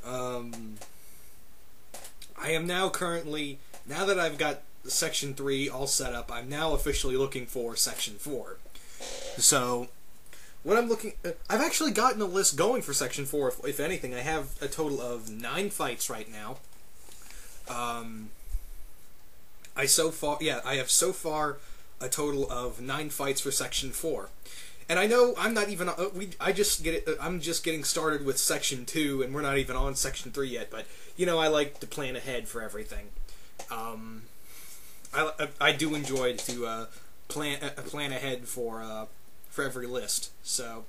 Alright, I am now currently, now that I've got Section 3 all set up, I'm now officially looking for Section 4. So, what I'm looking... I've actually gotten a list going for Section 4, if anything. I have a total of 9 fights right now. I have so far a total of 9 fights for Section 4. And I know I'm not even... I'm just getting started with Section 2, and we're not even on Section 3 yet, but, you know, I like to plan ahead for everything. I do enjoy to plan ahead for every list. So,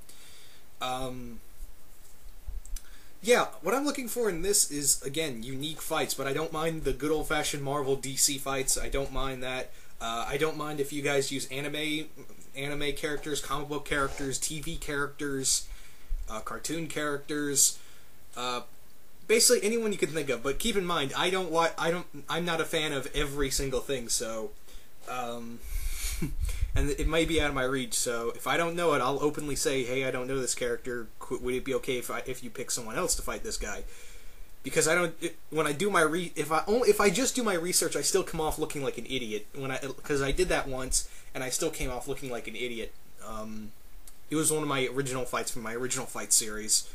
yeah, what I'm looking for in this is, again, unique fights, but I don't mind the good old-fashioned Marvel DC fights. I don't mind that. I don't mind if you guys use anime characters, comic book characters, TV characters, cartoon characters, basically anyone you can think of. But keep in mind, I'm not a fan of every single thing, so, and it may be out of my reach. So if I don't know it, I'll openly say, hey, I don't know this character. Would it be okay if you pick someone else to fight this guy? Because when I do my if I just do my research, I still come off looking like an idiot. Because I did that once, and I still came off looking like an idiot. It was one of my original fights from my original fight series.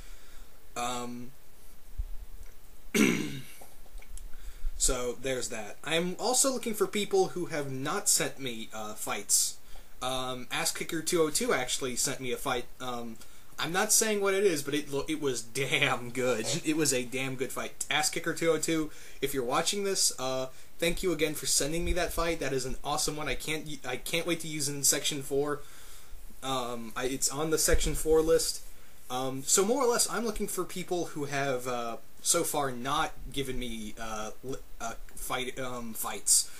So there's that. I'm also looking for people who have not sent me fights. AssKicker202 actually sent me a fight. I'm not saying what it is, but it was damn good. It was a damn good fight. AssKicker202, if you're watching this, thank you again for sending me that fight. That is an awesome one. I can't wait to use it in Section 4. It's on the Section 4 list. So more or less, I'm looking for people who have so far not given me fights.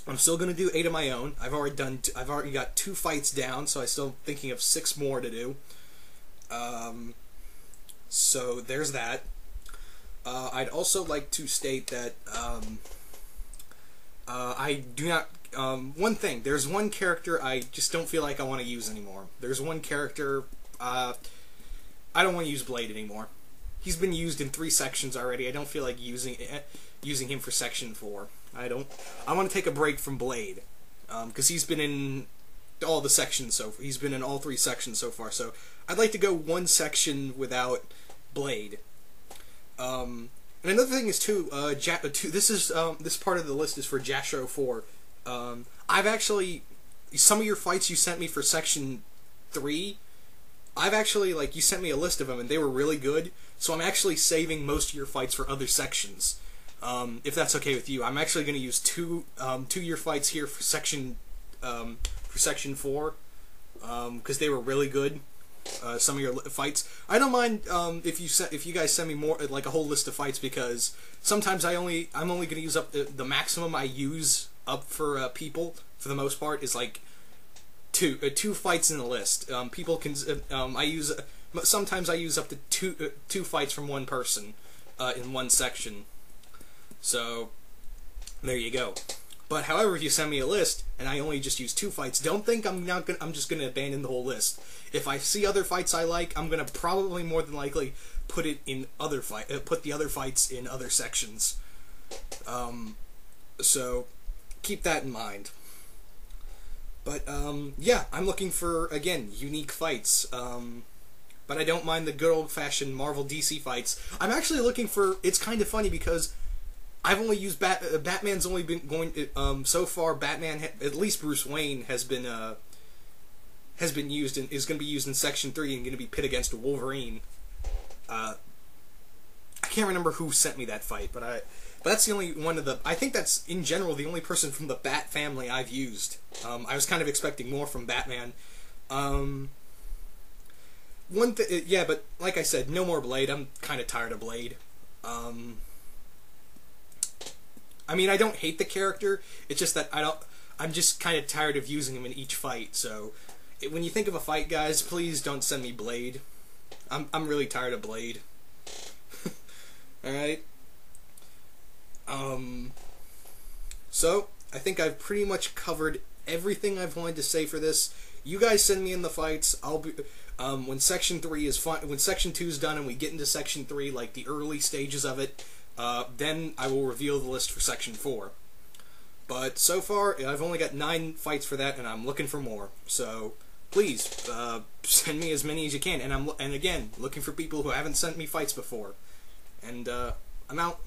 I'm still gonna do 8 of my own. I've already got 2 fights down, so I'm still thinking of 6 more to do. So there's that. I'd also like to state that I do not. One thing, there's one character I just don't feel like I want to use anymore. There's one character I don't want to use Blade anymore. He's been used in 3 sections already. I don't feel like using him for Section 4. I want to take a break from Blade, because he's been in all the sections he's been in all 3 sections so far. So I'd like to go 1 section without Blade. And another thing is too, this part of the list is for Jasho 4. I've actually, some of your fights you sent me for Section 3, I've actually, you sent me a list of them, and they were really good, so I'm actually saving most of your fights for other sections. If that's okay with you, I'm actually going to use 2 your fights here for Section 4, because they were really good. Some of your fights. I don't mind if you guys send me more, like a whole list of fights, because sometimes I'm only going to use up the maximum I use up for people for the most part is like 2 fights in the list. People can sometimes I use up to 2 fights from one person in 1 section. So there you go. But however, if you send me a list and I only just use 2 fights, don't think I'm just gonna abandon the whole list. If I see other fights I like, I'm gonna probably more than likely put the other fights in other sections. So keep that in mind. But yeah, I'm looking for, again, unique fights. But I don't mind the good old-fashioned Marvel DC fights. I'm actually looking for. It's kind of funny because I've only used Batman's only been going so far. Batman, at least Bruce Wayne, has been used and is going to be used in Section 3 and going to be pit against Wolverine. I can't remember who sent me that fight, but that's the only one of the. I think that's in general the only person from the Bat family I've used. I was kind of expecting more from Batman. Yeah, but like I said, no more Blade. I'm kind of tired of Blade. I mean, I don't hate the character. It's just that I'm just kind of tired of using him in each fight. So, when you think of a fight, guys, please don't send me Blade. I'm really tired of Blade. All right. So I think I've pretty much covered everything I've wanted to say for this. You guys send me in the fights. When Section 3 is fun, when Section 2 is done and we get into Section 3, like the early stages of it, then I will reveal the list for Section 4. But so far, I've only got 9 fights for that, and I'm looking for more. So please send me as many as you can. And again, looking for people who haven't sent me fights before. And I'm out.